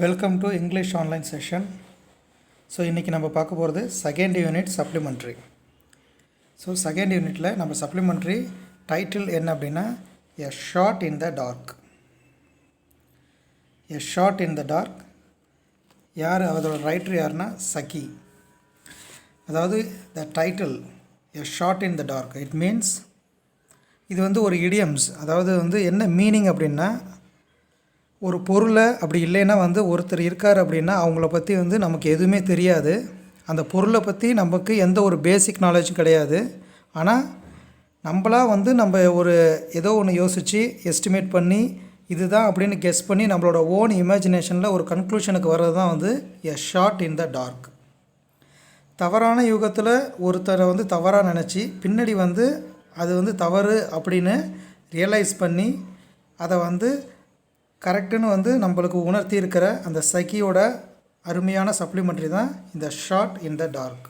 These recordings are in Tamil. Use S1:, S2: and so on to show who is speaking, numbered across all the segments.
S1: Welcome to English online session. So இன்றைக்கி நம்ம பார்க்க போகிறது second unit supplementary. So second யூனிட்டில் நம்ம சப்ளிமெண்ட்ரி டைட்டில் என்ன அப்படின்னா a shot in the dark. A shot in the dark யார், அதோட ரைட்டர் யாருன்னா சகி. அதாவது the title a shot in the dark it means இது வந்து ஒரு இடியம்ஸ். அதாவது வந்து என்ன மீனிங் அப்படின்னா, ஒரு பொருளை அப்படி இல்லைன்னா வந்து ஒருத்தர் இருக்கார் அப்படின்னா அவங்கள பற்றி வந்து நமக்கு எதுவுமே தெரியாது. அந்த பொருளை பற்றி நமக்கு எந்த ஒரு பேசிக் நாலேஜும் கிடையாது. ஆனால் நம்மளாக வந்து நம்ம ஒரு ஏதோ ஒன்று யோசித்து எஸ்டிமேட் பண்ணி இதுதான் அப்படின்னு கெஸ் பண்ணி நம்மளோட ஓன் இமேஜினேஷனில் ஒரு கன்க்ளூஷனுக்கு வர்றது தான் வந்து எ ஷாட் இன் த டார்க். தவறான யுகத்தில் ஒருத்தரை வந்து தவறாக நினச்சி பின்னாடி வந்து அது வந்து தவறு அப்படின்னு ரியலைஸ் பண்ணி அதை வந்து கரெக்டுன்னு வந்து நம்மளுக்கு உணர்த்தி இருக்கிற அந்த சகியோட அருமையான சப்ளிமெண்ட்ரி தான் இந்த shot in the dark.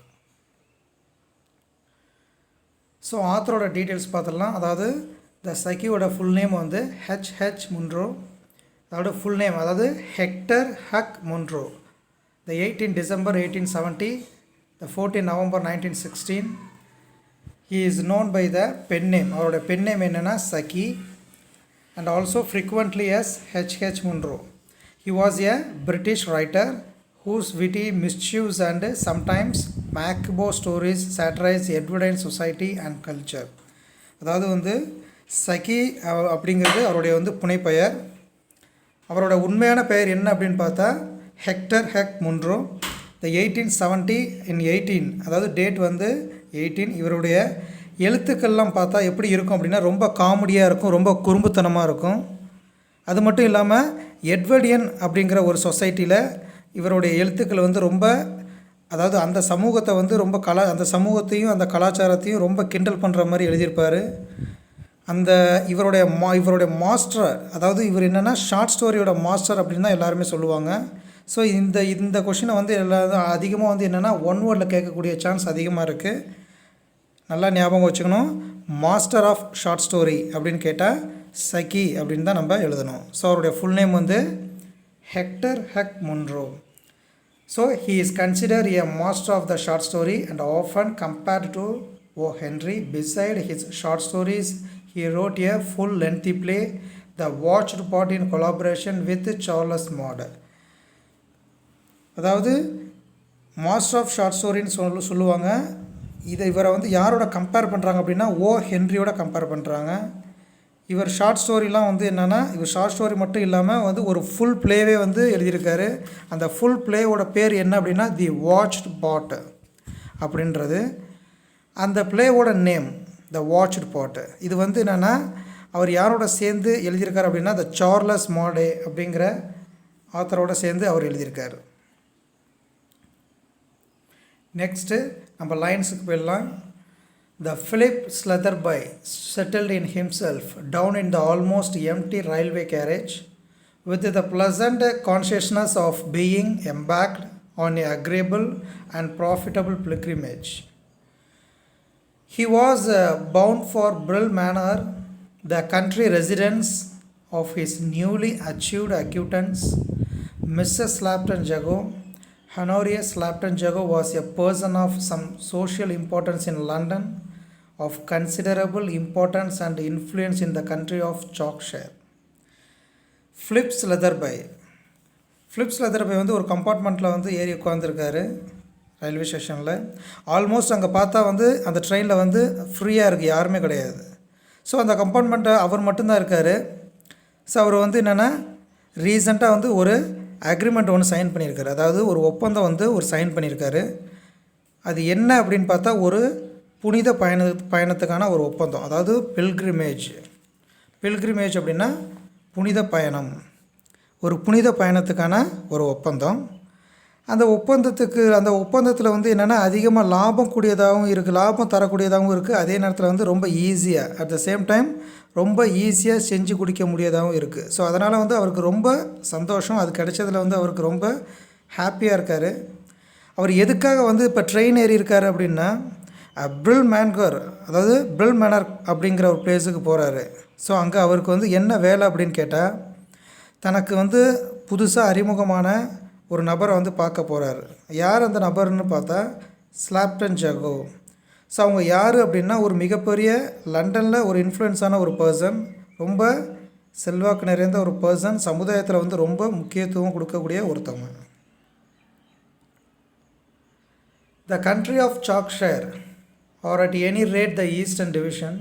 S1: So ஆத்தரோட டீட்டெயில்ஸ் பார்த்துடலாம். அதாவது இந்த சகியோட ஃபுல் நேம் வந்து ஹெச் முன்ரோ. அதோட ஃபுல் நேம் அதாவது Hector Hugh Munro. The 18 December 1870, the 14 November 1916. He is known by the pen name. அவரோட பென் நேம் என்னென்னா சகி, and also frequently as H. Munro. He was a British writer whose witty mischiefs and sometimes macabre stories satirize Edwardian society and culture. அதாவது வந்து சகி அப்படிங்கிறது அவருடைய வந்து புனைப்பெயர். அவரோட உண்மையான பெயர் என்ன அப்படின்னு பார்த்தா Hector Hugh Munro. The 1870 in 18, அதாவது டேட் வந்து 18. இவருடைய எழுத்துக்கள்லாம் பார்த்தா எப்படி இருக்கும் அப்படின்னா ரொம்ப காமெடியாக இருக்கும், ரொம்ப குறும்புத்தனமாக இருக்கும். அது மட்டும் இல்லாமல் எட்வர்டியன் அப்படிங்கிற ஒரு சொசைட்டியில் இவருடைய எழுத்துக்கள் வந்து ரொம்ப, அதாவது அந்த சமூகத்தை வந்து ரொம்ப அந்த சமூகத்தையும் அந்த கலாச்சாரத்தையும் ரொம்ப கிண்டல் பண்ணுற மாதிரி எழுதியிருப்பார். அந்த இவருடைய மாஸ்டர், அதாவது இவர் என்னென்னா ஷார்ட் ஸ்டோரியோட மாஸ்டர் அப்படின்னு தான் எல்லாருமே சொல்லுவாங்க. ஸோ இந்த கொஷினை வந்து எல்லாரும் அதிகமாக வந்து என்னென்னா ஒன் வேர்டில் கேட்கக்கூடிய சான்ஸ் அதிகமாக இருக்குது. நல்லா ஞாபகம் வச்சுக்கணும். மாஸ்டர் ஆஃப் ஷார்ட் ஸ்டோரி அப்படின்னு கேட்டால் சகி அப்படின்னு தான் நம்ம எழுதணும். ஸோ அவருடைய ஃபுல் நேம் வந்து Hector Hugh Munro. So he is consider a master of the short story and often compared to O Henry. Beside his short stories he wrote a full lengthy play, The Watched Pot, in collaboration with Charles Maud. அதாவது மாஸ்டர் ஆஃப் ஷார்ட் ஸ்டோரின்னு சொல்லுவாங்க. இவரை வந்து யாரோட கம்பேர் பண்ணுறாங்க அப்படின்னா ஓ ஹென்ரியோட கம்பேர் பண்ணுறாங்க. இவர் ஷார்ட் ஸ்டோரிலாம் வந்து என்னென்னா, இவர் ஷார்ட் ஸ்டோரி மட்டும் இல்லாமல் வந்து ஒரு ஃபுல் ப்ளேவே வந்து எழுதியிருக்காரு. அந்த ஃபுல் ப்ளேவோட பேர் என்ன அப்படின்னா தி வாட்ச்ட் பாட் அப்படின்றது. அந்த ப்ளேவோட நேம் த வாட்ச்ட் பாட். இது வந்து என்னென்னா அவர் யாரோட சேர்ந்து எழுதியிருக்காரு அப்படின்னா த சார்லஸ் மாடே அப்படிங்கிற ஆத்தரோட சேர்ந்து அவர் எழுதியிருக்காரு. நெக்ஸ்ட்டு நம்ம லைன்ஸுக்கு போயிடலாம். த Philip Slotherby settled in himself down in the almost empty railway carriage with the pleasant consciousness of being embarked on an agreeable and profitable pilgrimage. He was bound for Brill Manor, the country residence of his newly achieved acquaintance, Mrs. Slapton Jago. Honorius Slapton Jago was a person of some social importance in London, of considerable importance and influence in the country of Yorkshire. Philip Slotherby வந்து ஒரு கம்பார்ட்மெண்ட்டில் வந்து ஏறி உட்காந்துருக்காரு ரயில்வே ஸ்டேஷனில். ஆல்மோஸ்ட் அங்கே பார்த்தா வந்து அந்த ட்ரெயினில் வந்து ஃப்ரீயாக இருக்குது, யாருமே கிடையாது. ஸோ அந்த கம்பார்ட்மெண்ட்டை அவர் மட்டும்தான் இருக்கார். ஸோ அவர் வந்து என்னென்னா ரீசெண்டாக வந்து ஒரு அக்ரிமெண்ட் ஒன்று சைன் பண்ணியிருக்காரு. அதாவது ஒரு ஒப்பந்தம் வந்து ஒரு சைன் பண்ணியிருக்காரு. அது என்ன அப்படின்னு பார்த்தா ஒரு புனித பயணத்துக்கான ஒரு ஒப்பந்தம். அதாவது பில்கிரிமேஜ் அப்படின்னா புனித பயணம். ஒரு புனித பயணத்துக்கான ஒரு ஒப்பந்தம். அந்த ஒப்பந்தத்தில் வந்து என்னென்னா அதிகமாக லாபம் கூடியதாகவும் இருக்குது, லாபம் தரக்கூடியதாகவும் இருக்குது. அதே நேரத்தில் வந்து ரொம்ப ஈஸியாக, அட் த சேம் டைம் ரொம்ப ஈஸியாக செஞ்சு குடிக்க முடியாதாகவும் இருக்குது. ஸோ அதனால் வந்து அவருக்கு ரொம்ப சந்தோஷம். அது கிடைச்சதில் வந்து அவருக்கு ரொம்ப ஹாப்பியாக இருக்கார். அவர் எதுக்காக வந்து இப்போ ட்ரெயின் ஏறி இருக்கார் அப்படின்னா பிரில் மேனர் அப்படிங்கிற ஒரு பிளேஸுக்கு போகிறாரு. ஸோ அங்கே அவருக்கு வந்து என்ன வேலை அப்படின்னு கேட்டால் தனக்கு வந்து புதுசாக அறிமுகமான ஒரு நபரை வந்து பார்க்க போகிறார். யார் அந்த நபர்னு பார்த்தா ஸ்லாப்டன் ஜகோ. ஸோ அவங்க யார் அப்படின்னா ஒரு மிகப்பெரிய லண்டனில் ஒரு இன்ஃப்ளூயன்ஸான ஒரு பர்சன், ரொம்ப செல்வாக்கு நிறைந்த ஒரு பர்சன், சமுதாயத்தில் வந்து ரொம்ப முக்கியத்துவம் கொடுக்கக்கூடிய ஒருத்தவங்க. The country of Yorkshire, or at any rate the Eastern Division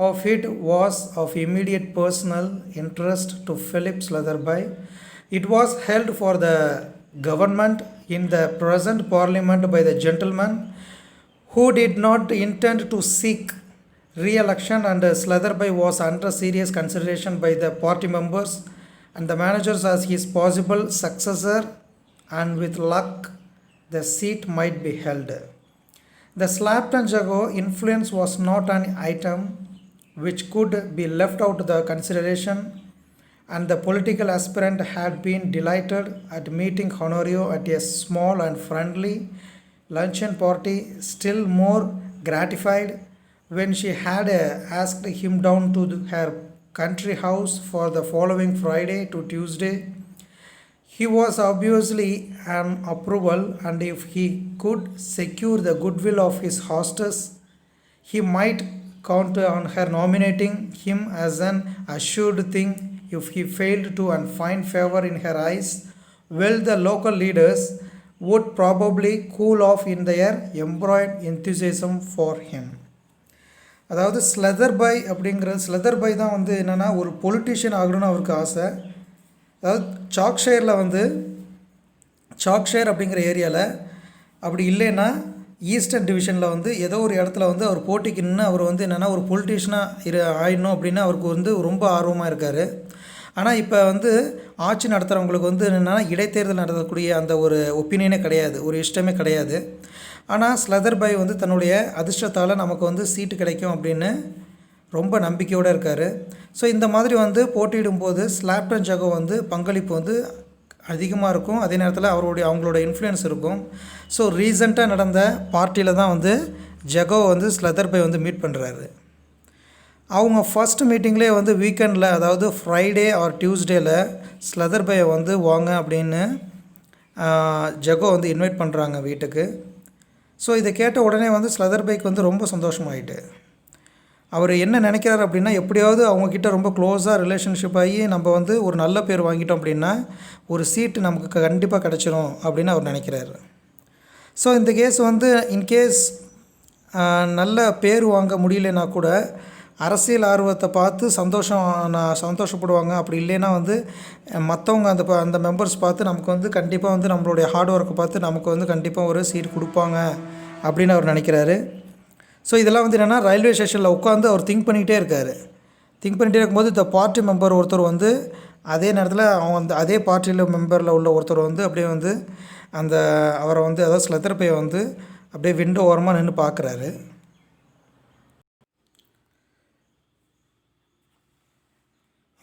S1: of it, was of immediate personal interest to Philip Slatherby. It was held for the government in the present parliament by the gentleman who did not intend to seek re-election, and Slatherby was under serious consideration by the party members and the managers as his possible successor, and with luck the seat might be held. The Slapton Jago influence was not an item which could be left out of the consideration, and the political aspirant had been delighted at meeting Honorio at a small and friendly luncheon party, still more gratified when she had asked him down to her country house for the following Friday to Tuesday. He was obviously an approval, and if he could secure the goodwill of his hostess, he might count on her nominating him as an assured thing. If he failed to and find favor in her eyes, well, the local leaders would probably cool off in their embroiled enthusiasm for him. அதாவது ஸ்லெதர்பை அப்படிங்கிறது, ஸ்லெதர்பை தான் வந்து என்னென்னா ஒரு பொலிட்டீஷியன் ஆகணும்னு அவருக்கு ஆசை. அதாவது சாக்ஷயர் அப்படிங்கிற ஏரியாவில், அப்படி இல்லைன்னா ஈஸ்டர்ன் டிவிஷனில் வந்து ஏதோ ஒரு இடத்துல வந்து அவர் போட்டிக்கு நின்று அவர் வந்து என்னென்னா ஒரு பொலிட்டீஷியனாக ஆயிடணும் அப்படின்னு அவருக்கு வந்து ரொம்ப ஆர்வமாக இருக்கார். ஆனால் இப்போ வந்து ஆட்சி நடத்துகிறவங்களுக்கு வந்து என்னென்னா இடைத்தேர்தல் நடத்தக்கூடிய அந்த ஒரு ஒப்பீனியனே கிடையாது, ஒரு இஷ்டமே கிடையாது. ஆனால் ஸ்லெதர்பை வந்து தன்னுடைய அதிர்ஷ்டத்தால் நமக்கு வந்து சீட்டு கிடைக்கும் அப்படின்னு ரொம்ப நம்பிக்கையோடு இருக்கார். ஸோ இந்த மாதிரி வந்து போட்டியிடும்போது ஸ்லாப்டன் ஜகோ வந்து பங்களிப்பு வந்து அதிகமாக இருக்கும், அதே நேரத்தில் அவங்களோட இன்ஃப்ளூயன்ஸ் இருக்கும். ஸோ ரீசெண்டாக நடந்த பார்ட்டியில் தான் வந்து ஜகோ வந்து ஸ்லெதர்பை வந்து மீட் பண்ணுறாரு. அவங்க ஃபஸ்ட் மீட்டிங்லேயே வந்து வீக்கெண்டில், அதாவது ஃப்ரைடே ஆர் டியூஸ்டேயில் ஸ்லெதர்பையை வந்து வாங்க அப்படின்னு ஜகோ வந்து இன்வைட் பண்ணுறாங்க வீட்டுக்கு. ஸோ இதை கேட்ட உடனே வந்து ஸ்லெதர்பைக்கு வந்து ரொம்ப சந்தோஷமாயிட்டு. அவர் என்ன நினைக்கிறார் அப்படின்னா, எப்படியாவது அவங்கக்கிட்ட ரொம்ப க்ளோஸாக ரிலேஷன்ஷிப் ஆகி நம்ம வந்து ஒரு நல்ல பேர் வாங்கிட்டோம் அப்படின்னா ஒரு சீட்டு நமக்கு கண்டிப்பாக கிடச்சிரும் அப்படின்னு அவர் நினைக்கிறாரு. ஸோ இந்த கேஸ் வந்து இன்கேஸ் நல்ல பேர் வாங்க முடியலன்னா கூட அரசியல் ஆர்வத்தை பார்த்து சந்தோஷப்படுவாங்க. அப்படி இல்லைன்னா வந்து மற்றவங்க அந்த மெம்பர்ஸ் பார்த்து நமக்கு வந்து கண்டிப்பாக வந்து நம்மளுடைய ஹார்ட் ஒர்க்கை பார்த்து நமக்கு வந்து கண்டிப்பாக ஒரு சீட் கொடுப்பாங்க அப்படின்னு அவர் நினைக்கிறாரு. ஸோ இதெல்லாம் வந்து என்னென்னா ரயில்வே ஸ்டேஷனில் உட்காந்து அவர் திங்க் பண்ணிகிட்டே இருக்கும்போது இந்த பார்ட்டி மெம்பர் ஒருத்தர் வந்து அதே நேரத்தில் அவங்க அதே பார்ட்டியில் மெம்பரில் உள்ள ஒருத்தர் வந்து அப்படியே வந்து அவரை வந்து அதாவது ஸ்லெதர்பையை வந்து அப்படியே விண்டோ ஓரமாக நின்று பார்க்குறாரு.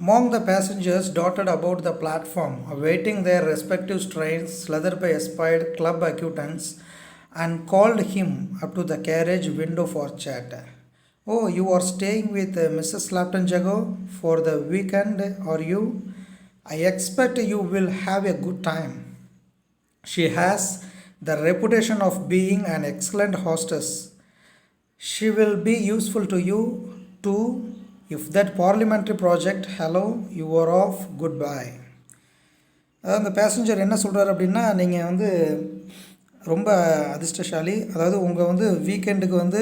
S1: Among the passengers dotted about the platform, awaiting their respective trains, Slatherby espied club acquaintance and called him up to the carriage window for chat. "Oh, you are staying with Mrs. Slapton Jago for the weekend, are you? I expect you will have a good time. She has the reputation of being an excellent hostess. She will be useful to you too. If that parliamentary project, hello, you are off, goodbye." அதாவது அந்த பேசஞ்சர் என்ன சொல்கிறார் அப்படின்னா, நீங்கள் வந்து ரொம்ப அதிர்ஷ்டசாலி, அதாவது உங்கள் வந்து வீக்கெண்டுக்கு வந்து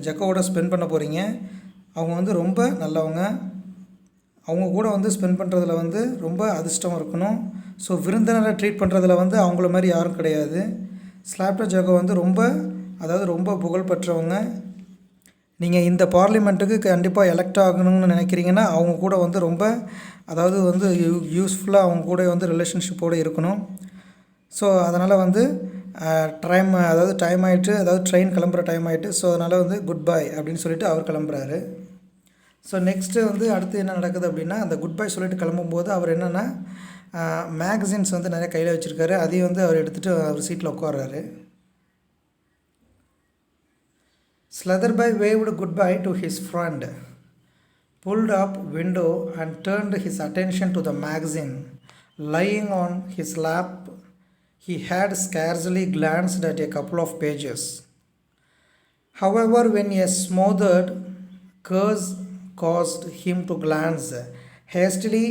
S1: ஜகோவோட ஸ்பெண்ட் பண்ண போகிறீங்க. அவங்க வந்து ரொம்ப நல்லவங்க, அவங்க கூட வந்து ஸ்பெண்ட் பண்ணுறதுல வந்து ரொம்ப அதிர்ஷ்டம் இருக்கணும். ஸோ விருந்தினரை ட்ரீட் பண்ணுறதுல வந்து அவங்கள மாதிரி யாரும் கிடையாது. ஸ்லாப்டன் ஜகோ வந்து ரொம்ப புகழ்பெற்றவங்க. நீங்கள் இந்த பார்லிமெண்ட்டுக்கு கண்டிப்பாக எலெக்ட் ஆகணும்னு நினைக்கிறீங்கன்னா அவங்க கூட வந்து ரொம்ப யூஸ்ஃபுல்லாக அவங்க கூட வந்து ரிலேஷன்ஷிப்போடு இருக்கணும். ஸோ அதனால் வந்து டைம் ஆகிட்டு, அதாவது ட்ரெயின் கிளம்புற டைம் ஆகிட்டு. ஸோ அதனால் வந்து குட் பை அப்படின்னு சொல்லிட்டு அவர் கிளம்புறாரு. ஸோ நெக்ஸ்ட்டு வந்து அடுத்து என்ன நடக்குது அப்படின்னா, அந்த குட் பை சொல்லிட்டு கிளம்பும்போது அவர் என்னென்னா மேகசின்ஸ் வந்து நிறைய கையில் வச்சுருக்காரு. அதையும் வந்து அவர் எடுத்துகிட்டு அவர் சீட்டில் உட்கார்றாரு. Slatherby waved goodbye to his friend. pulled up window and turned his attention to the magazine lying on his lap. He had scarcely glanced at a couple of pages. However, when a smothered curse caused him to glance hastily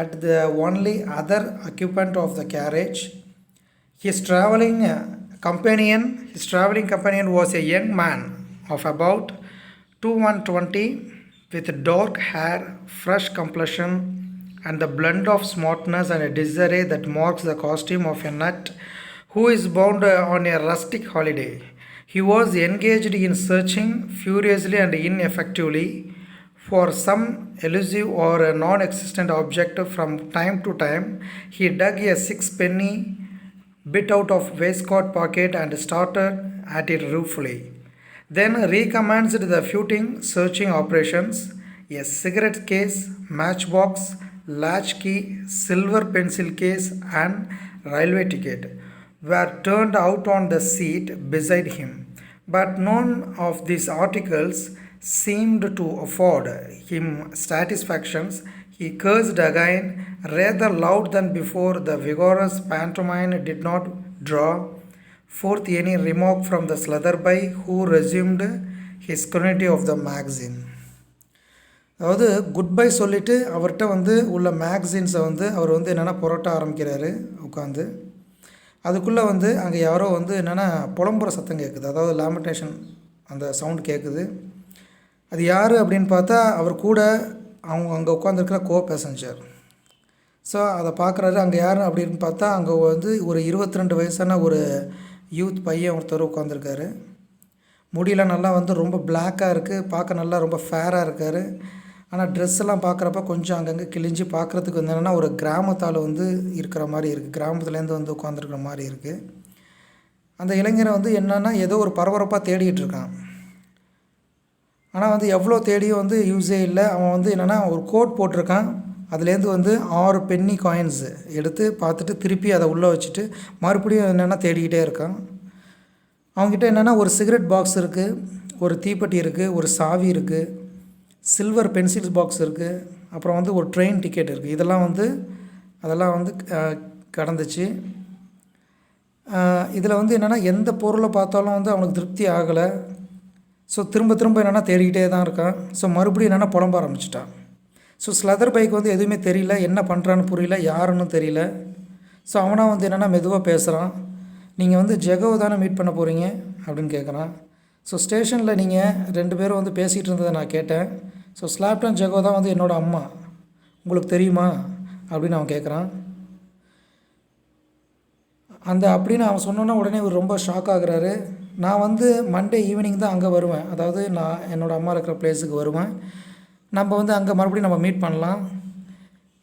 S1: at the only other occupant of the carriage, his traveling companion was a young man of about 2120 with dark hair, fresh complexion, and the blend of smartness and disarray that marks the costume of a nut who is bound on a rustic holiday. He was engaged in searching furiously and ineffectively for some elusive or non existent object. From time to time, he dug a sixpenny bit out of waistcoat pocket and started at it ruefully. Then recommenced the futile searching operations. A cigarette case, matchbox, latchkey, silver pencil case, and railway ticket were turned out on the seat beside him, but none of these articles seemed to afford him satisfactions. He cursed again, rather loud than before. The vigorous pantomime did not draw forth any remark from the Slutherby, who resumed his scrutiny of the magazine. அதாவது குட் பை சொல்லிவிட்டு அவர்கிட்ட வந்து உள்ள மேக்சின்ஸை வந்து அவர் வந்து என்னென்னா புரட்ட ஆரம்பிக்கிறாரு உட்காந்து. அதுக்குள்ளே வந்து அங்கே யாரோ வந்து என்னென்னா புலம்புற சத்தம் கேட்குது, அதாவது லேமினேஷன் அந்த சவுண்ட் கேட்குது. அது யார் அப்படின்னு பார்த்தா அவர் கூட அங்கே உட்காந்துருக்கிற பேசஞ்சர். ஸோ அதை பார்க்குறாரு. அங்கே யார் அப்படின்னு பார்த்தா அங்கே வந்து ஒரு 22 வயசான ஒரு யூத் பையன் ஒருத்தர் உட்காந்துருக்காரு. முடியெல்லாம் நல்லா வந்து ரொம்ப பிளாக்காக இருக்குது, பார்க்க நல்லா ரொம்ப ஃபேராக இருக்கார். ஆனால் ட்ரெஸ் எல்லாம் பார்க்குறப்ப கொஞ்சம் அங்கங்கே கிழிஞ்சு பார்க்குறதுக்கு வந்து என்னென்னா ஒரு கிராமத்தால் வந்து இருக்கிற மாதிரி இருக்குது, கிராமத்துலேருந்து வந்து உட்காந்துருக்கிற மாதிரி இருக்குது. அந்த இளைஞரை வந்து என்னென்னா ஏதோ ஒரு பரபரப்பாக தேடிகிட்டு இருக்கான். ஆனால் வந்து எவ்வளோ தேடியும் வந்து யூஸே இல்லை. அவன் வந்து என்னென்னா ஒரு கோட் போட்டிருக்கான், அதுலேருந்து வந்து 6 பென்னி காயின்ஸ் எடுத்து பார்த்துட்டு திருப்பி அதை உள்ளே வச்சுட்டு மறுபடியும் என்னென்னா தேடிக்கிட்டே இருக்கான். அவங்ககிட்ட என்னென்னா ஒரு சிகரெட் பாக்ஸ் இருக்குது, ஒரு தீப்பெட்டி இருக்குது, ஒரு சாவி இருக்குது, சில்வர் பென்சில்ஸ் பாக்ஸ் இருக்குது, அப்புறம் வந்து ஒரு ட்ரெயின் டிக்கெட் இருக்குது. அதெல்லாம் வந்து கடந்துச்சு. இதில் வந்து என்னென்னா எந்த பொருளை பார்த்தாலும் வந்து அவனுக்கு திருப்தி ஆகலை. ஸோ திரும்ப என்னென்னா தேடிக்கிட்டே தான் இருக்கான். ஸோ மறுபடியும் என்னென்னா புலம்ப ஆரம்பிச்சிட்டான். ஸோ ஸ்லதர்பைக்கு வந்து எதுவுமே தெரியல, என்ன பண்ணுறான்னு புரியல, யாருன்னு தெரியல. ஸோ அவனாக வந்து என்னென்னா மெதுவாக பேசுகிறான். நீங்கள் வந்து ஜெகோவை தானே மீட் பண்ண போகிறீங்க அப்படின்னு கேட்குறான். ஸோ ஸ்டேஷனில் நீங்கள் 2 பேரும் வந்து பேசிகிட்டு இருந்ததை நான் கேட்டேன். ஸோ ஸ்லாப்டன் ஜெகோ தான் வந்து என்னோடய அம்மா, உங்களுக்கு தெரியுமா அப்படின்னு அவன் கேட்குறான். அப்படின்னு அவன் சொன்னோன்னா உடனே இவர் ரொம்ப ஷாக் ஆகுறாரு. நான் வந்து மண்டே ஈவினிங் தான் அங்கே வருவேன், அதாவது நான் என்னோடய அம்மா இருக்கிற பிளேஸுக்கு வருவேன். நம்ம வந்து அங்கே மறுபடியும் நம்ம மீட் பண்ணலாம்.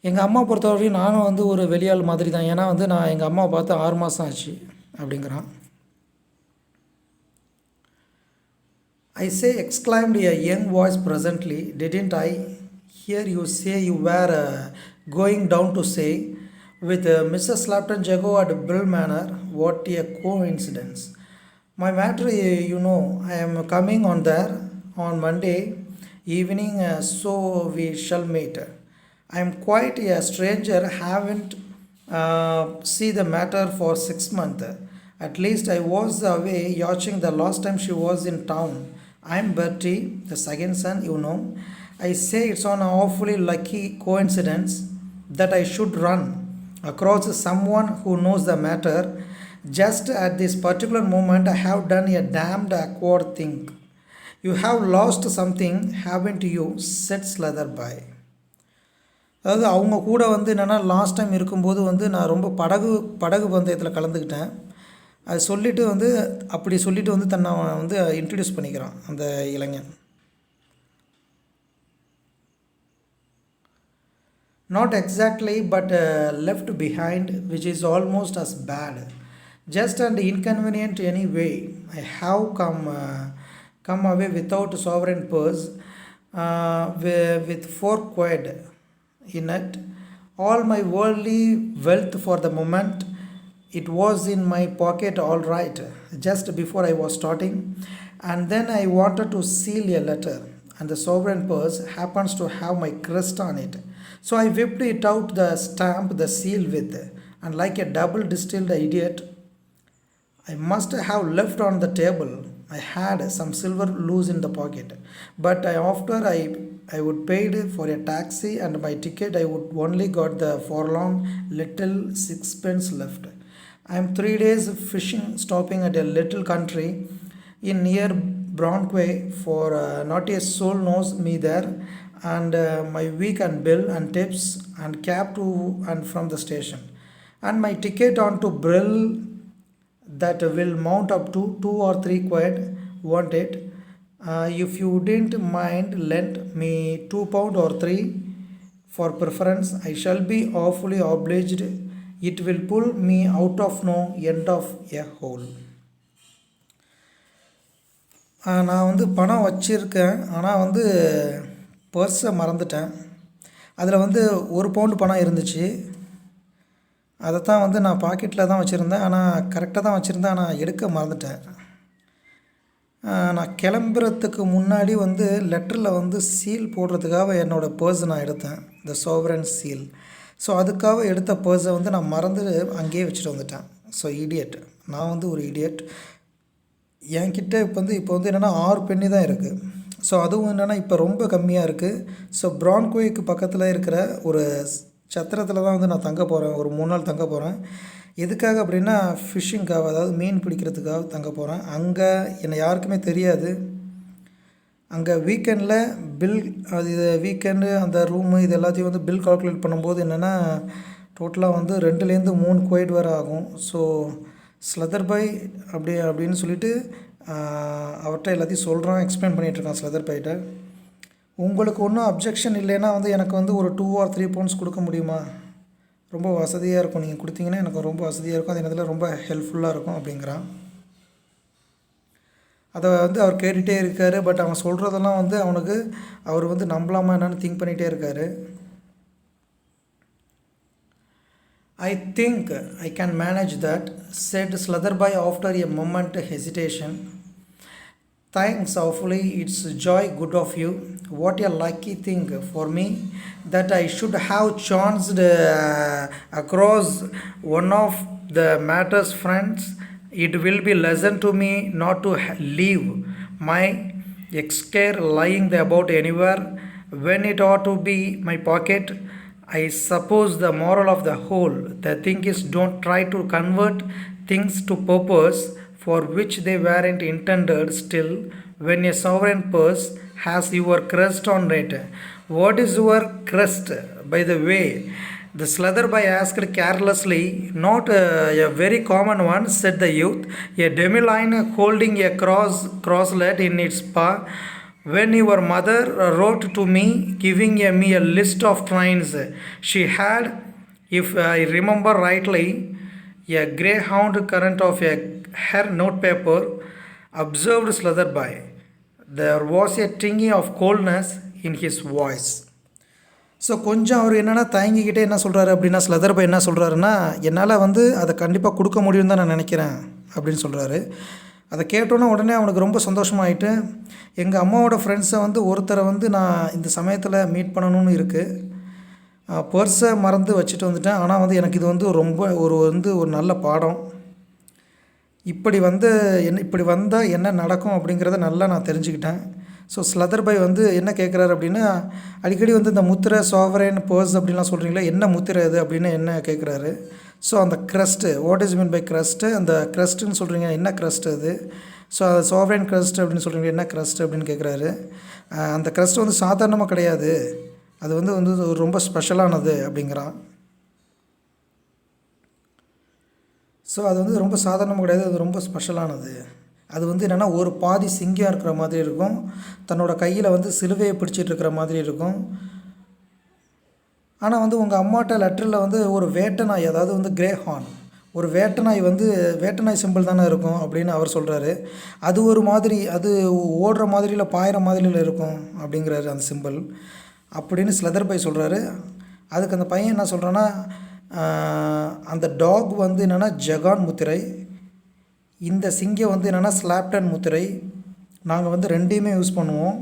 S1: எங்கள் அம்மா பொறுத்தவரையும் நானும் வந்து ஒரு வெளியாள் மாதிரி தான், ஏன்னா வந்து நான் எங்கள் அம்மாவை பார்த்து 6 மாதம் ஆச்சு அப்படிங்கிறான். I say, exclaimed a young voice presently, didn't I hear you say you were going down to say with Mrs. Slapton Jago at Brill Manor? What a coincidence. My matter, you know, I am coming on there on Monday evening, so we shall meet. I am quite a stranger, haven't see the matter for 6 months. At least I was away yachting the last time she was in town. I am Bertie, the second son, you know. I say it's an awfully lucky coincidence that I should run across someone who knows the matter. Just at this particular moment, I have done a damned awkward thing. You have lost something, haven't you? Said Slutherby. அதாவது அவங்க கூட வந்து என்னென்னா லாஸ்ட் டைம் இருக்கும்போது வந்து நான் ரொம்ப படகு பந்தயத்தில் கலந்துக்கிட்டேன். அது சொல்லிவிட்டு வந்து அப்படி சொல்லிவிட்டு வந்து தன்னை வந்து இன்ட்ரடியூஸ் பண்ணிக்கிறான் அந்த இளைஞன். Not exactly, but left behind, which is almost as bad. Just and inconvenient anyway. I have come away without sovereign purse, with 4 quid in it. All my worldly wealth for the moment. It was in my pocket all right, just before I was starting, and then I wanted to seal a letter. and the sovereign purse happens to have my crest on it. So I whipped it out, the stamp, the seal with, and like a double distilled idiot, I must have left on the table. I had some silver loose in the pocket, but after I would paid for a taxi and my ticket, I would only got the forlorn little sixpence left. I am 3 days fishing, stopping at a little country in near Broadway, for not a soul knows me there, and my week and bill and tips and cab to and from the station, and my ticket on to Brill that will mount up to 2 or 3 quid. Want it? If you didn't mind, lend me £2 or 3 for preference. I shall be awfully obliged. It will pull me out of no end of a hole. நான் வந்து பணம் வச்சுருக்கேன், ஆனால் வந்து பர்ஸை மறந்துட்டேன். அதில் வந்து 1 பவுண்டு பணம் இருந்துச்சு. அதைத்தான் வந்து நான் பாக்கெட்டில் தான் வச்சுருந்தேன், ஆனால் கரெக்டாக தான் வச்சுருந்தேன், ஆனால் எடுக்க மறந்துட்டேன். நான் கிளம்புறதுக்கு முன்னாடி வந்து லெட்டரில் வந்து சீல் போடுறதுக்காக என்னோடய பர்ஸை நான் எடுத்தேன், த சோவரன் சீல். ஸோ அதுக்காக எடுத்த பர்ஸை வந்து நான் மறந்து அங்கேயே வச்சுட்டு வந்துட்டேன். ஸோ இடியட், நான் வந்து ஒரு இடியட். என்கிட்ட இப்போ வந்து என்னென்னா 6 பென்னி தான் இருக்குது. ஸோ அதுவும் என்னென்னா இப்போ ரொம்ப கம்மியாக இருக்குது. ஸோ பிரான்கோய்க்கு பக்கத்தில் இருக்கிற ஒரு சத்திரத்தில் தான் வந்து நான் தங்க போகிறேன், ஒரு 3 நாள் தங்க போகிறேன். எதுக்காக அப்படின்னா ஃபிஷ்ஷிங்காக, அதாவது மீன் பிடிக்கிறதுக்காக தங்க போகிறேன். அங்கே என்னை யாருக்குமே தெரியாது. அங்கே வீக்கெண்டில் பில், அது இது வீக்கெண்டு அந்த ரூமு இது எல்லாத்தையும் வந்து பில் கால்குலேட் பண்ணும்போது என்னென்னா டோட்டலாக வந்து 2லேருந்து 3 குவைட் வரை ஆகும். ஸோ ஸ்லதர் பாய் அப்படின்னு சொல்லிட்டு அவர்கிட்ட எல்லாத்தையும் சொல்கிறான், எக்ஸ்பிளைன் பண்ணிகிட்ருக்கான் ஸ்லதர் பாய்கிட்ட. உங்களுக்கு ஒன்றும் அப்ஜெக்ஷன் இல்லைன்னா வந்து எனக்கு வந்து ஒரு 2 or 3 பவுண்ட்ஸ் கொடுக்க முடியுமா? ரொம்ப வசதியாக இருக்கும், நீங்கள் கொடுத்தீங்கன்னா எனக்கு ரொம்ப வசதியாக இருக்கும், அது நேரத்தில் ரொம்ப ஹெல்ப்ஃபுல்லாக இருக்கும் அப்படிங்கிறான். அதை வந்து அவர் கேட்டுகிட்டே இருக்கார். பட் அவன் சொல்கிறதெல்லாம் வந்து அவர் வந்து நம்பலாமா என்னன்னு திங்க் பண்ணிகிட்டே இருக்கார். I think I can manage that, said Slutherby after a moment hesitation. Thanks awfully, it's joy good of you. What a lucky thing for me that I should have chanced across one of the matter's friends. It will be lesson to me not to leave my excare lying about anywhere when it ought to be my pocket. I suppose the moral of the whole the thing is, don't try to convert things to purpose for which they weren't intended. Still, when a sovereign purse has your crest on it. What is your crest, by the way? The Slutherby asked carelessly. Not a very common one, said the youth. A demi-line holding a crosslet in its paw. When your mother wrote to me, giving me a list of trains, she had, if I remember rightly, a greyhound current of her notepaper, observed Slutherby. There was a tinge of coldness in his voice. So கொஞ்சம் அவர் என்னென்னா தயங்கிக்கிட்டே என்ன சொல்கிறாரு அப்படின்னா, ஸ்லதர்பை என்ன சொல்கிறாருன்னா, என்னால் வந்து அதை கண்டிப்பாக கொடுக்க முடியும்னு தான் நான் நினைக்கிறேன் அப்படின்னு சொல்கிறாரு. அதை கேட்டோன்னே உடனே அவனுக்கு ரொம்ப சந்தோஷமாயிட்டு, எங்கள் அம்மாவோட ஃப்ரெண்ட்ஸை வந்து ஒருத்தரை வந்து நான் இந்த சமயத்தில் மீட் பண்ணணும்னு இருக்குது. பர்ஸை மறந்து வச்சுட்டு வந்துட்டேன், ஆனால் வந்து எனக்கு இது வந்து ரொம்ப ஒரு நல்ல பாடம். இப்படி வந்தால் என்ன நடக்கும் அப்படிங்கிறத நல்லா நான் தெரிஞ்சுக்கிட்டேன். ஸோ ஸ்லதர்பை வந்து என்ன கேட்குறாரு அப்படின்னா, அடிக்கடி வந்து இந்த முத்திரை, சாவரன், பர்ஸ் அப்படின்லாம் சொல்கிறீங்களா, என்ன முத்திரை அது அப்படின்னு என்ன கேட்குறாரு. ஸோ அந்த crust, what is mean by crust, அந்த க்ரஸ்ட்டுன்னு சொல்கிறீங்க, என்ன க்ரஸ்ட் அது? ஸோ அது சாவரன் க்ரஸ்ட் அப்படின்னு சொல்கிறீங்க, என்ன க்ரஸ்ட் அப்படின்னு கேட்குறாரு. அந்த க்ரஸ்ட் வந்து சாதாரணமாக கிடையாது, அது வந்து ரொம்ப ஸ்பெஷலானது அப்படிங்கிறான். ஸோ அது வந்து ரொம்ப சாதாரணமாக கிடையாது, அது ரொம்ப ஸ்பெஷலானது. அது வந்து என்னென்னா ஒரு பாதி சிங்கம் இருக்கிற மாதிரி இருக்கும், தன்னோட கையில் வந்து சிலுவையை பிடிச்சிட்டு இருக்கிற மாதிரி இருக்கும். ஆனால் வந்து உங்கள் அம்மாட்ட லெட்டரில் வந்து ஒரு வேட்டை நாய், அதாவது வந்து கிரேஹார்ன், ஒரு வேட்டை நாய் சிம்பிள் தானே இருக்கும் அப்படின்னு அவர் சொல்கிறாரு. அது ஒரு மாதிரி, அது ஓடுற மாதிரியில் பாயிற மாதிரியில் இருக்கும் அப்படிங்கிறாரு அந்த சிம்பிள் அப்படின்னு ஸ்லதர்பை சொல்கிறாரு. அதுக்கு அந்த பையன் என்ன சொல்கிறான்னா, அந்த டாக் வந்து என்னென்னா ஜகான் முத்திரை, இந்த சிங்கம் வந்து என்னென்னா ஸ்லாப்டன் முத்திரை, நாங்கள் வந்து ரெண்டையுமே யூஸ் பண்ணுவோம்.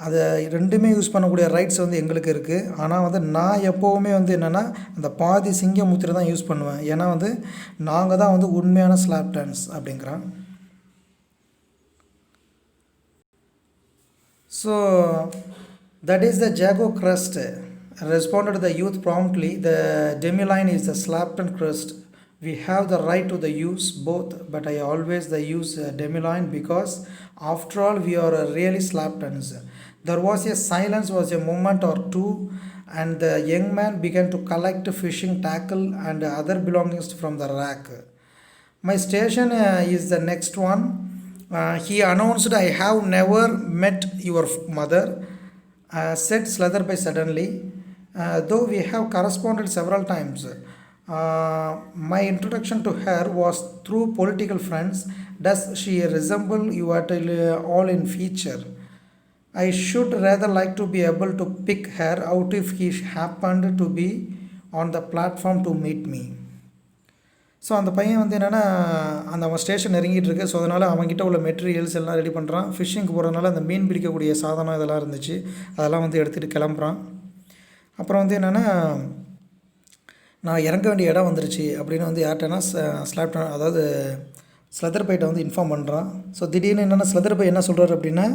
S1: அதை ரெண்டுமே யூஸ் பண்ணக்கூடிய ரைட்ஸ் வந்து எங்களுக்கு இருக்குது. ஆனால் வந்து நான் எப்போவுமே வந்து என்னென்னா அந்த பாதி சிங்க முத்திரை தான் யூஸ் பண்ணுவேன். ஏன்னா வந்து நாங்கள் தான் வந்து உண்மையான ஸ்லாப் டான்ஸ் அப்படிங்கிறான். So that is the Jago crust, responded the youth promptly. The demi-line is the Slapton crust. We have the right to the use both, but I always the use demi-line because after all we are really Slaptons. There was a silence, was a moment or two, and the young man began to collect fishing tackle and other belongings from the rack. My station is the next one. He announced, I have never met your mother, said Slatherby suddenly. Though we have corresponded several times. My introduction to her was through political friends. Does she resemble you at all in feature? I should rather like to be able to pick her out if he happened to be on the platform to meet me. So அந்த பையன் வந்து என்னென்னா அந்த அவன் ஸ்டேஷன் நெருங்கிட்டு இருக்கு. ஸோ அதனால் அவன்கிட்ட உள்ள மெட்டீரியல்ஸ் எல்லாம் ரெடி பண்ணுறான். ஃபிஷ்ஷிங்க்கு போகிறதுனால அந்த மீன் பிடிக்கக்கூடிய சாதனம் இதெல்லாம் இருந்துச்சு, அதெல்லாம் வந்து எடுத்துகிட்டு கிளம்புறான். அப்புறம் வந்து என்னென்னா நான் இறங்க வேண்டிய இடம் வந்துருச்சு அப்படின்னு வந்து யார்கிட்டனா ஸ்லாப்டன் அதாவது ஸ்லதர்பைட்ட வந்து இன்ஃபார்ம் பண்ணுறான். ஸோ திடீர்னு என்னென்னா ஸ்லதர்பை என்ன சொல்கிறார் அப்படின்னா,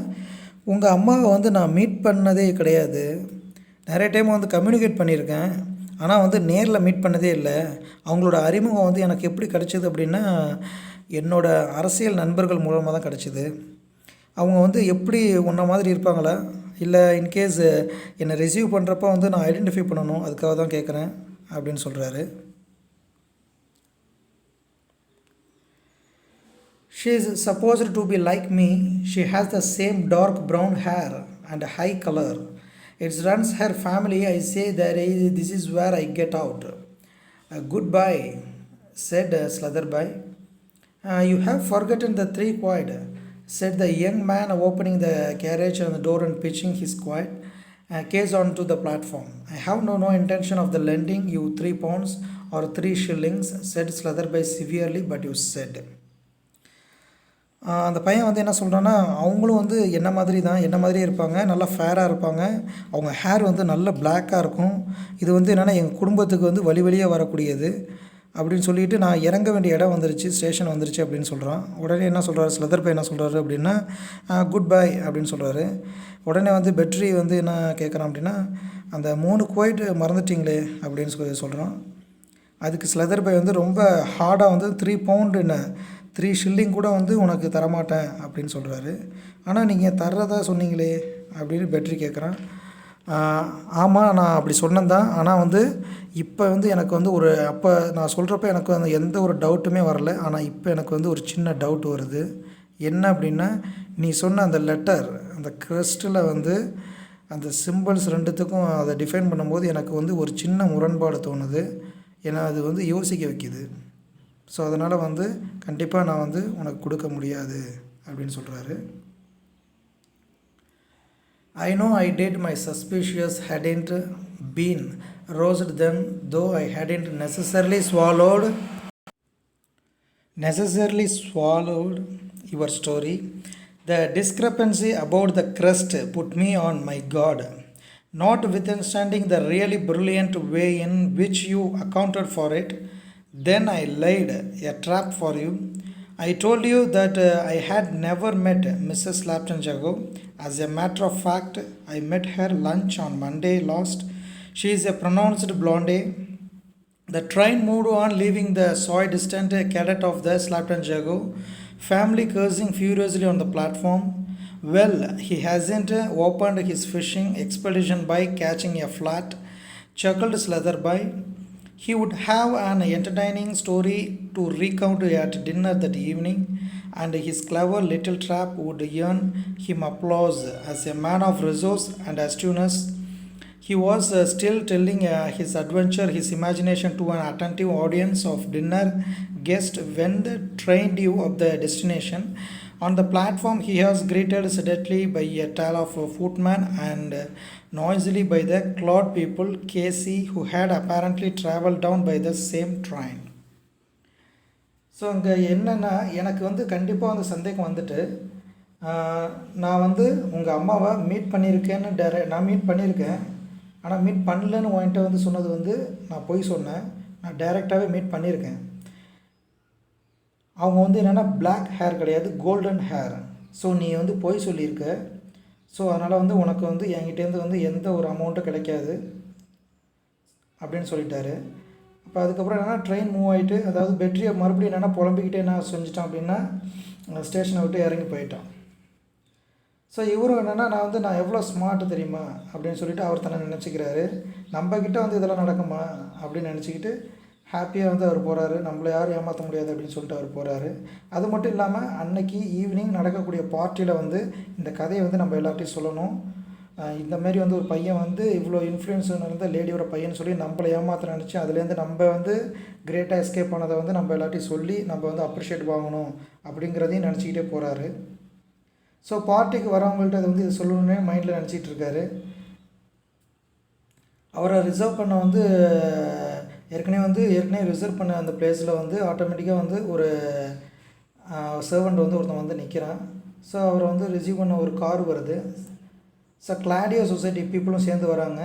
S1: உங்கள் அம்மாவை வந்து நான் மீட் பண்ணதே கிடையாது, நிறைய டைம் வந்து கம்யூனிகேட் பண்ணியிருக்கேன், ஆனால் வந்து நேரில் மீட் பண்ணதே இல்லை. அவங்களோட அறிமுகம் வந்து எனக்கு எப்படி கிடச்சிது அப்படின்னா என்னோடய அரசியல் நண்பர்கள் மூலமாக தான் கிடச்சிது. அவங்க வந்து எப்படி உன்ன மாதிரி இருப்பாங்களா, இல்லை இன்கேஸ் என்னை ரிசீவ் பண்ணுறப்போ வந்து நான் ஐடென்டிஃபை பண்ணணும், அதுக்காக தான் கேட்குறேன் அப்படின்னு சொல்கிறாரு. She is supposed to be like me. She has the same dark brown hair and high color. It runs her family. I say that this is where I get out. Goodbye, said Slatherby. You have forgotten the three quid, said the young man, opening the carriage on the door and pitching his quid case onto the platform. I have no intention of the lending you 3 pounds or 3 shillings, said Slatherby severely, but you said. அந்த பையன் வந்து என்ன சொல்கிறான்னா, அவங்களும் வந்து என்ன மாதிரியே இருப்பாங்க, நல்லா ஃபேராக இருப்பாங்க, அவங்க ஹேர் வந்து நல்ல பிளாக்காக இருக்கும், இது வந்து என்னென்னா எங்கள் குடும்பத்துக்கு வந்து வழியாக வரக்கூடியது அப்படின்னு சொல்லிட்டு நான் இறங்க வேண்டிய இடம் வந்துருச்சு, ஸ்டேஷன் வந்துருச்சு அப்படின்னு சொல்கிறான். உடனே என்ன சொல்கிறாரு ஸ்லதர்பை என்ன சொல்கிறாரு அப்படின்னா, குட் பை அப்படின்னு சொல்கிறாரு. உடனே வந்து பெட்ரி வந்து என்ன கேட்குறான் அப்படின்னா, அந்த 3 குவைட் மறந்துட்டிங்களே அப்படின்னு சொல்கிறான். அதுக்கு ஸ்லதர்பை வந்து ரொம்ப ஹார்டாக வந்து 3 பவுண்டு என்ன 3 ஷில்லிங் கூட வந்து உனக்கு தரமாட்டேன் அப்படின்னு சொல்கிறாரு. ஆனால் நீங்கள் தர்றதா சொன்னீங்களே அப்படின்னு பெட்ரி கேட்குறான். ஆமாம், நான் அப்படி சொன்னேன் தான், ஆனால் வந்து இப்போ வந்து எனக்கு வந்து அப்போ நான் சொல்கிறப்ப எனக்கு வந்து எந்த ஒரு டவுட்டுமே வரல, ஆனால் இப்போ எனக்கு வந்து ஒரு சின்ன டவுட் வருது. என்ன அப்படின்னா, நீ சொன்ன அந்த லெட்டர் அந்த கிறிஸ்டில் வந்து அந்த சிம்பிள்ஸ் ரெண்டுத்துக்கும் அதை டிஃபைன் பண்ணும்போது எனக்கு வந்து ஒரு சின்ன முரண்பாடு தோணுது, ஏன்னா அது வந்து யோசிக்க வைக்கிது. ஸோ அதனால் வந்து கண்டிப்பாக நான் வந்து உனக்கு கொடுக்க முடியாது அப்படின்னு சொல்கிறாரு. I know I did. My suspicious hadn't been roused then, though I hadn't necessarily swallowed your story. The discrepancy about the crust put me on my guard. Notwithstanding the really brilliant way in which you accounted for it, then I laid a trap for you. I told you that I had never met Mrs. Slapton Jago. As a matter of fact, I met her lunch on Monday last. She is a pronounced blonde. The train moved on, leaving the soy-distant cadet of the Slapton Jago family cursing furiously on the platform. Well, he hasn't opened his fishing expedition by catching a flat, chuckled Slatherby. He would have an entertaining story to recount at dinner that evening, and his clever little trap would earn him applause as a man of resource and astuteness. He was still telling his adventure, his imagination to an attentive audience of dinner guests when the train drew up the destination. On the platform, he was greeted sedately by a tale of a footman and noisily by the cloud people, Casey, who had apparently travelled down by the same train. So அங்கே என்னென்னா, எனக்கு வந்து கண்டிப்பாக அந்த சந்தேகம் வந்துட்டு, நான் வந்து உங்கள் அம்மாவை மீட் பண்ணியிருக்கேன்னு நான் மீட் பண்ணியிருக்கேன், ஆனால் மீட் பண்ணலன்னு உன்கிட்ட வந்து சொன்னது வந்து நான் பொய் சொன்னேன். நான் டைரெக்டாகவே மீட் பண்ணியிருக்கேன். அவங்க வந்து என்னென்னா பிளாக் ஹேர் கிடையாது, கோல்டன் ஹேர். ஸோ நீ வந்து பொய் சொல்லியிருக்க. ஸோ அதனால் வந்து உனக்கு வந்து என்கிட்டேருந்து வந்து எந்த ஒரு அமௌண்ட்டும் கிடைக்காது அப்படின்னு சொல்லிட்டாரு. அப்போ அதுக்கப்புறம் என்னென்னா ட்ரெயின் மூவ் ஆகிட்டு, அதாவது பெட்ரியை மறுபடியும் என்னென்னா புலம்பிக்கிட்டே என்ன செஞ்சிட்டான் அப்படின்னா ஸ்டேஷனை விட்டு இறங்கி போயிட்டான். ஸோ இவரும் என்னென்னா நான் எவ்வளோ ஸ்மார்ட்டு தெரியுமா அப்படின்னு சொல்லிட்டு அவர் தன்னை நினச்சிக்கிறாரு. நம்மக்கிட்ட வந்து இதெல்லாம் நடக்குமா அப்படின்னு நினச்சிக்கிட்டு ஹாப்பியாக வந்து அவர் போகிறாரு. நம்மளை யாரும் ஏமாற்ற முடியாது அப்படின்னு சொல்லிட்டு அவர் போகிறாரு. அது மட்டும் இல்லாமல் அன்னைக்கு ஈவினிங் நடக்கக்கூடிய பார்ட்டியில் வந்து இந்த கதையை வந்து நம்ம எல்லாத்தையும் சொல்லணும். இந்தமாரி வந்து ஒரு பையன் வந்து இவ்வளோ இன்ஃப்ளூயன்ஸ் இருந்த லேடியோட பையன் சொல்லி நம்மளை ஏமாற்ற நினச்சி அதுலேருந்து நம்ம வந்து கிரேட்டாக எஸ்கேப் பண்ணதை வந்து நம்ம எல்லாத்தையும் சொல்லி நம்ம வந்து அப்ரிஷியேட் வாங்கணும் அப்படிங்கிறதையும் நினச்சிக்கிட்டே போகிறாரு. ஸோ பார்ட்டிக்கு வரவங்கள்ட்ட அது வந்து இது சொல்லணுன்னே மைண்டில் நினச்சிட்டு இருக்காரு. அவரை ரிசர்வ் பண்ண வந்து ஏற்கனவே ரிசர்வ் பண்ண அந்த பிளேஸில் வந்து ஆட்டோமேட்டிக்காக வந்து ஒரு சர்வெண்ட் வந்து ஒருத்தன் வந்து நிற்கிறான். ஸோ அவரை வந்து ரிசீவ் பண்ண ஒரு கார் வருது. ஸோ கிளாடியோ சொசைட்டி பீப்புளும் சேர்ந்து வராங்க.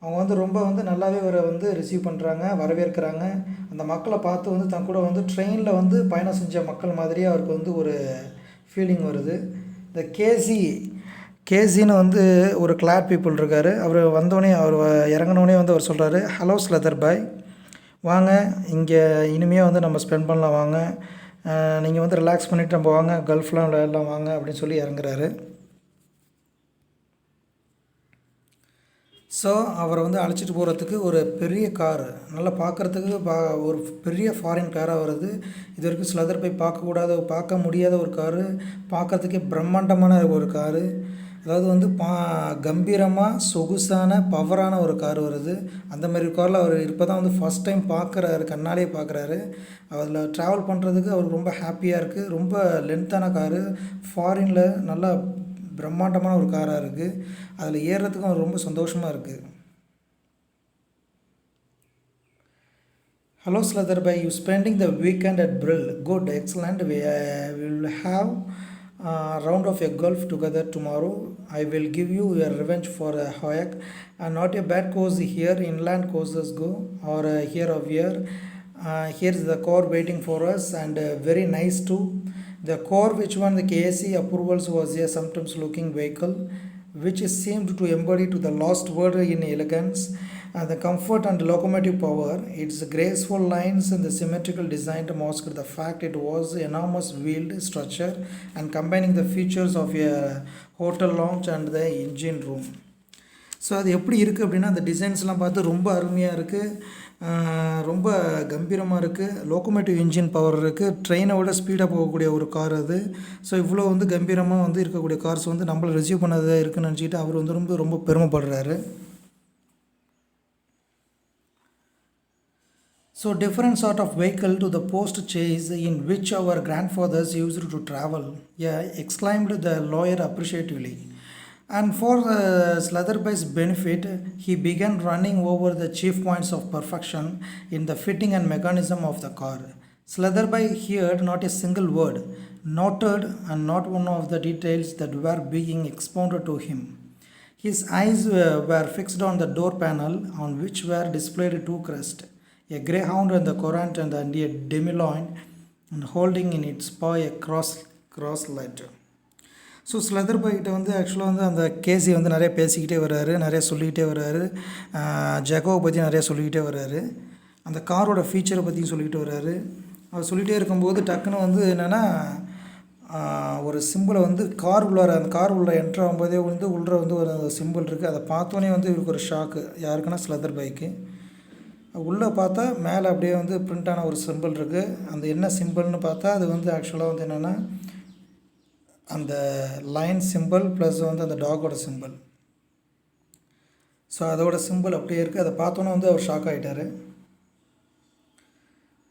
S1: அவங்க வந்து ரொம்ப வந்து நல்லாவே அவரை வந்து ரிசீவ் பண்ணுறாங்க, வரவேற்கிறாங்க. அந்த மக்களை பார்த்து வந்து தன் கூட வந்து ட்ரெயினில் வந்து பயணம் செஞ்ச மக்கள் மாதிரியே அவருக்கு வந்து ஒரு ஃபீலிங் வருது. இந்த கேசின்னு வந்து ஒரு கிளாட் பீப்புள் இருக்கார். அவர் வந்தோடனே அவர் இறங்கினோடனே வந்து அவர் சொல்கிறாரு, ஹலோ ஸ்லெதர் பாய், வாங்க இங்கே இனிமேல் வந்து நம்ம ஸ்பெண்ட் பண்ணலாம், வாங்க நீங்கள் வந்து ரிலாக்ஸ் பண்ணிவிட்டு நம்ம வாங்க கல்ஃப்லாம் விளையாடலாம் வாங்க அப்படின்னு சொல்லி இறங்குறாரு. ஸோ அவரை வந்து அழைச்சிட்டு போகிறதுக்கு ஒரு பெரிய கார், நல்லா பார்க்குறதுக்கு ஒரு பெரிய ஃபாரின் காராக வருது. இது வரைக்கும் ஸ்லெதர் பாய் பார்க்க முடியாத ஒரு காரு, பார்க்குறதுக்கே பிரம்மாண்டமான ஒரு காரு. அதாவது வந்து கம்பீரமாக சொகுசான பவரான ஒரு கார் வருது. அந்த மாதிரி காரில் அவர் இப்போ தான் வந்து ஃபஸ்ட் டைம் பார்க்குறாரு, கண்ணாலே பார்க்குறாரு. அதில் ட்ராவல் பண்ணுறதுக்கு அவருக்கு ரொம்ப ஹாப்பியாக இருக்குது. ரொம்ப லென்த்தான காரு, ஃபாரினில் நல்லா பிரம்மாண்டமான ஒரு காராக இருக்குது. அதில் ஏறுறதுக்கும் அவர் ரொம்ப சந்தோஷமாக இருக்குது. Hello Slatherby, you spending the weekend at Brill. Good, excellent. We will have round of a golf together tomorrow. I will give you your revenge for a Hoyak. Not a bad course here, inland courses go, or here of here. Here is the car waiting for us and very nice too. The car which won the KSC approvals was a sometimes looking vehicle which seemed to embody to the last word in elegance, the comfort and locomotive power. Its graceful lines and the symmetrical design masked the fact it was enormous wheeled structure and combining the features of a hotel lounge and the engine room. So அது எப்படி இருக்குது அப்படின்னா அந்த டிசைன்ஸ்லாம் பார்த்து ரொம்ப அருமையாக இருக்குது, ரொம்ப கம்பீரமாக இருக்குது. லோக்கோமோட்டிவ் இன்ஜின் பவர் இருக்குது, ட்ரெயினை விட ஸ்பீடாக போகக்கூடிய ஒரு கார் அது. ஸோ இவ்வளோ வந்து கம்பீரமாக வந்து இருக்கக்கூடிய கார்ஸ் வந்து நம்மளை ரிசீவ் பண்ணதாக இருக்குன்னு நினச்சிக்கிட்டு அவர் வந்து ரொம்ப பெருமைப்படுறாரு. So different sort of vehicle to the post chaise in which our grandfathers used to travel, yeah, exclaimed the lawyer appreciatively. And for Slither Buy's benefit, he began running over the chief points of perfection in the fitting and mechanism of the car. Slither Buy heard not a single word, noted and not one of the details that were being expounded to him. His eyes were fixed on the door panel on which were displayed two crests, a greyhound and the Courant and a demi-loin, and holding in its paw a cross-light. So ஸ்லெதர் பாய்கிட்ட வந்து ஆக்சுவலாக வந்து அந்த கேசி வந்து நிறைய பேசிக்கிட்டே வர்றாரு, நிறைய சொல்லிக்கிட்டே வர்றாரு, ஜெகோவை பற்றி நிறைய சொல்லிக்கிட்டே வர்றாரு, அந்த காரோட ஃபீச்சரை பற்றியும் சொல்லிக்கிட்டு வர்றாரு. அவர் சொல்லிகிட்டே இருக்கும்போது டக்குன்னு வந்து என்னென்னா ஒரு சிம்பிளை வந்து அந்த கார் உள்ளே என்ட்ரு ஆகும்போதே வந்து உள்ளே வந்து ஒரு சிம்பிள் இருக்குது. அதை பார்த்தோன்னே வந்து இவருக்கு ஒரு ஷாக்கு. யாருக்குன்னா ஸ்லெதர் பாய்க்கு. உள்ளே பார்த்தா மேலே அப்படியே வந்து பிரிண்டான ஒரு சிம்பிள் இருக்குது. அந்த என்ன சிம்பிள்னு பார்த்தா அது வந்து ஆக்சுவலாக வந்து என்னென்னா அந்த லைன் சிம்பிள் ப்ளஸ் வந்து அந்த டாகோட சிம்பிள். ஸோ அதோட சிம்பிள் அப்படியே இருக்குது. அதை பார்த்தோன்னே வந்து அவர் ஷாக் ஆகிட்டார்.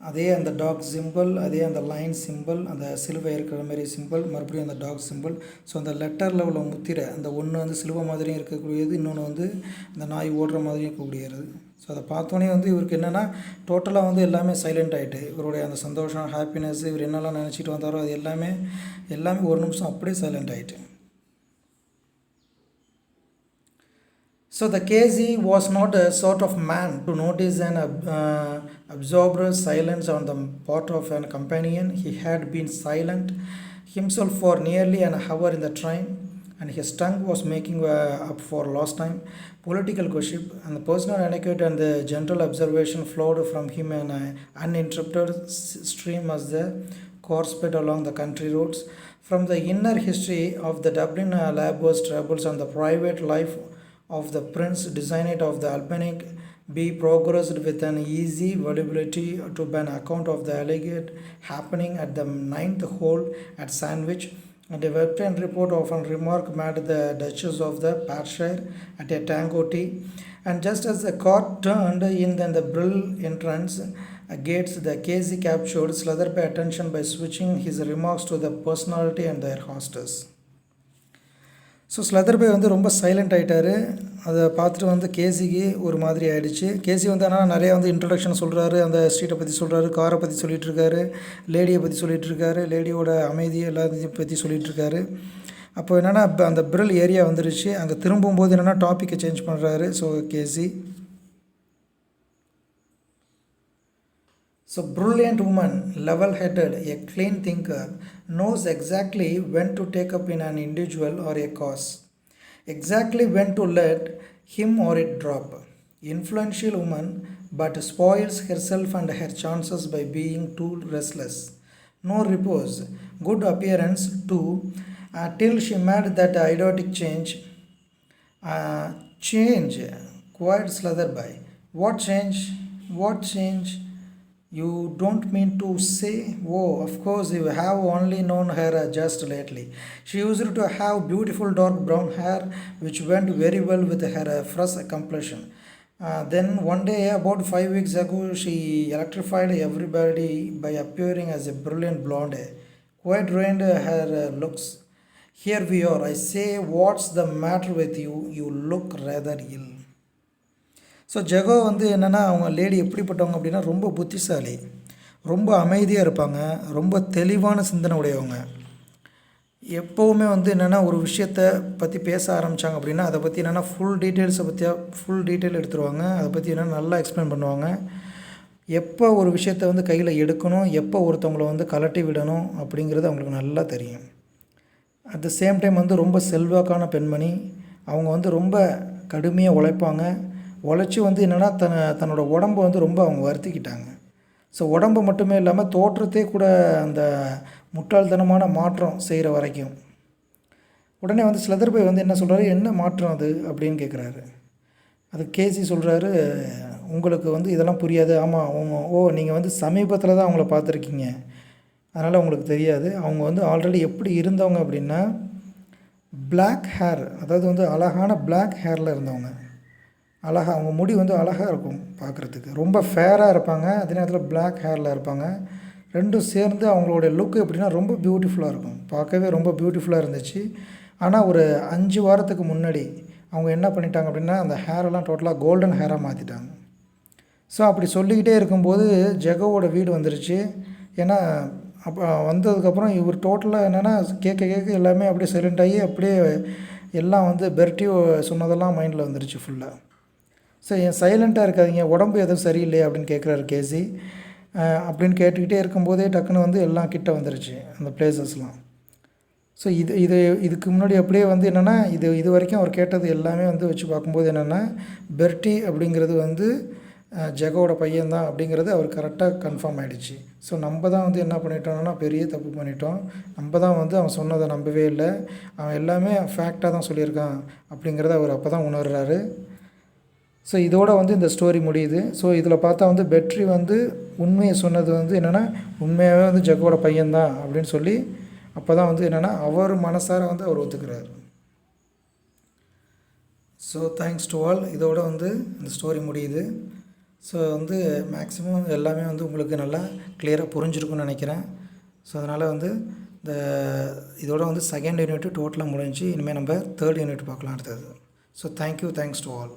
S1: அதே அந்த டாக் சிம்பிள், அதே அந்த லைன் சிம்பிள், அந்த சிலுவை இருக்கிற மாதிரி சிம்பிள், மறுபடியும் அந்த டாக் சிம்பிள். ஸோ அந்த லெட்டரில் உள்ள முத்திரை, அந்த ஒன்று வந்து சிலுவை மாதிரியும் இருக்கக்கூடியது, இன்னொன்று வந்து அந்த நாய் ஓடுற மாதிரியும் இருக்கக்கூடியது. ஸோ அதை பார்த்தோன்னே வந்து இவருக்கு என்னென்னா டோட்டலாக வந்து எல்லாமே சைலண்ட் ஆகிட்டு இவருடைய அந்த சந்தோஷம் ஹாப்பினஸ் இவர் என்னெல்லாம் நினச்சிட்டு வந்தாரோ அது எல்லாமே ஒரு நிமிஷம் அப்படியே சைலண்ட் ஆகிட்டு. So the KZ was not a sort of man to notice an absorbed silence on the part of a companion. He had been silent himself for nearly an hour in the train, and his tongue was making up for lost time. Political gossip and the personal anecdote and the general observation flowed from him in an uninterrupted stream as the car sped along the country roads. From the inner history of the Dublin labour's troubles and the private life of the prince designate of the Albanic be progressed with an easy volubility to an account of the alleged happening at the 9th hole at Sandwich, and a webtoon report of a remark made the Duchess of the Perthshire at a tango tea. And just as the car turned in then the Brill entrance gates, the KZ captured Slatherby attention by switching his remarks to the personality and their hostess. So Slatherby வந்து ரொம்ப சைலண்ட் ஆகிட்டார். அதை பார்த்துட்டு வந்து கேசிக்கு ஒரு மாதிரி ஆகிடுச்சு. கேசி வந்து ஆனால் நிறையா வந்து இன்ட்ரடக்ஷன் சொல்கிறாரு, அந்த ஸ்ட்ரீட்டை பற்றி சொல்கிறாரு, காரை பற்றி சொல்லிகிட்ருக்காரு, லேடியை பற்றி சொல்லிகிட்ருக்காரு, லேடியோட அமைதியை எல்லாத்தையும் பற்றி சொல்லிகிட்ருக்காரு. அப்போ என்னென்னா அந்த பிரில் ஏரியா வந்துருச்சு. அங்கே திரும்பும்போது என்னென்னா டாப்பிக்கை சேஞ்ச் பண்ணுறாரு. So KC So brilliant woman, level-headed, a clean thinker, knows exactly when to take up in an individual or a cause, exactly when to let him or it drop. Influential woman, but spoils herself and her chances by being too restless. No repose, good appearance too, till she made that idiotic change. Change, quite Slatherby. What change? What change? You don't mean to say, oh, of course, you have only known her just lately. She used to have beautiful dark brown hair, which went very well with her fresh complexion. Then one day, about 5 weeks ago, she electrified everybody by appearing as a brilliant blonde. Quite ruined her looks. Here we are. I say, what's the matter with you? You look rather ill. So ஜெகோ வந்து என்னென்னா அவங்க லேடி எப்படிப்பட்டவங்க அப்படின்னா ரொம்ப புத்திசாலி, ரொம்ப அமைதியாக இருப்பாங்க, ரொம்ப தெளிவான சிந்தனை உடையவங்க. எப்போவுமே வந்து என்னென்னா ஒரு விஷயத்தை பற்றி பேச ஆரம்பித்தாங்க அப்படின்னா அதை பற்றி என்னென்னா ஃபுல் டீட்டெயில் எடுத்துருவாங்க. அதை பற்றி என்னென்னா நல்லா எக்ஸ்பிளைன் பண்ணுவாங்க. எப்போ ஒரு விஷயத்தை வந்து கையில் எடுக்கணும், எப்போ ஒருத்தவங்களை வந்து கலட்டி விடணும் அப்படிங்கிறது அவங்களுக்கு நல்லா தெரியும். அட் த சேம் டைம் வந்து ரொம்ப செல்வாக்கான பெண்மணி. அவங்க வந்து ரொம்ப கடுமையாக உழைப்பாங்க. உழைச்சி வந்து என்னென்னா தன்னோட உடம்பை வந்து ரொம்ப அவங்க வருத்திக்கிட்டாங்க. ஸோ உடம்பு மட்டுமே இல்லாமல் தோற்றத்தே கூட அந்த முட்டாள்தனமான மாற்றம் செய்கிற வரைக்கும். உடனே வந்து ஸ்லதர்பை வந்து என்ன சொல்கிறாரு, என்ன மாற்றம் அது அப்படின்னு கேட்குறாரு. அது கேசி சொல்கிறாரு, உங்களுக்கு வந்து இதெல்லாம் புரியாது. ஆமாம், நீங்கள் வந்து சமீபத்தில் தான் அவங்கள பார்த்துருக்கீங்க, அதனால் உங்களுக்கு தெரியாது. அவங்க வந்து ஆல்ரெடி எப்படி இருந்தவங்க அப்படின்னா பிளாக் ஹேர், அதாவது வந்து அழகான பிளாக் ஹேரில் இருந்தவங்க. அழகாக அவங்க முடி வந்து அழகாக இருக்கும் பார்க்குறதுக்கு, ரொம்ப ஃபேராக இருப்பாங்க, அதே நேரத்தில் பிளாக் ஹேரில் இருப்பாங்க. ரெண்டும் சேர்ந்து அவங்களுடைய லுக்கு எப்படின்னா ரொம்ப பியூட்டிஃபுல்லாக இருக்கும், பார்க்கவே ரொம்ப பியூட்டிஃபுல்லாக இருந்துச்சு. ஆனால் ஒரு 5 வாரத்துக்கு முன்னாடி அவங்க என்ன பண்ணிட்டாங்க அப்படின்னா அந்த ஹேரெல்லாம் டோட்டலாக கோல்டன் ஹேராக மாற்றிட்டாங்க. ஸோ அப்படி சொல்லிக்கிட்டே இருக்கும்போது ஜெகோவோட வீடு வந்துருச்சு. ஏன்னா அப்போ வந்ததுக்கப்புறம் இவர் டோட்டலாக என்னென்னா கேட்க எல்லாமே அப்படியே சைலண்ட் ஆகி அப்படியே எல்லாம் வந்து பெர்ட்டியோ சொன்னதெல்லாம் மைண்டில் வந்துருச்சு ஃபுல்லாக. ஸோ ஏன் சைலண்ட்டாக இருக்காதிங்க, உடம்பு எதுவும் சரியில்லையே அப்படின்னு கேட்குறாரு கேசி. அப்படின்னு கேட்டுக்கிட்டே இருக்கும்போதே டக்குன்னு வந்து எல்லாம் கிட்ட வந்துருச்சு அந்த பிளேசஸ்லாம். ஸோ இதுக்கு முன்னாடி அப்படியே வந்து என்னென்னா இது வரைக்கும் அவர் கேட்டது எல்லாமே வந்து வச்சு பார்க்கும்போது என்னென்னா பெர்ட்டி அப்படிங்கிறது வந்து ஜெகோட பையன்தான் அப்படிங்கிறது அவர் கரெக்டாக கன்ஃபார்ம் ஆகிடுச்சு. ஸோ நம்ம தான் வந்து என்ன பண்ணிட்டோம்னா பெரிய தப்பு பண்ணிட்டோம். நம்ம தான் வந்து அவன் சொன்னதை நம்பவே இல்லை, அவன் எல்லாமே ஃபேக்டாக தான் சொல்லியிருக்கான் அப்படிங்கிறத அவர் அப்போ தான் உணர்றாரு. ஸோ இதோடு வந்து இந்த ஸ்டோரி முடியுது. ஸோ இதில் பார்த்தா வந்து பெட்ரி வந்து உண்மையை சொன்னது வந்து என்னென்னா உண்மையாகவே வந்து ஜெகோட பையன்தான் அப்படின்னு சொல்லி அப்போ தான் வந்து என்னென்னா அவர் மனசார வந்து அவர் ஒத்துக்கிறார். So thanks to all. இதோட வந்து இந்த ஸ்டோரி முடியுது. ஸோ வந்து மேக்ஸிமம் எல்லாமே வந்து உங்களுக்கு நல்லா கிளியராக புரிஞ்சிருக்குன்னு நினைக்கிறேன். ஸோ அதனால் வந்து இதோட வந்து செகண்ட் யூனிட்டு டோட்டலாக முடிஞ்சு. இனிமேல் நம்ம தேர்ட் யூனிட் பார்க்கலாம் அடுத்தது. So thank you, thanks to all.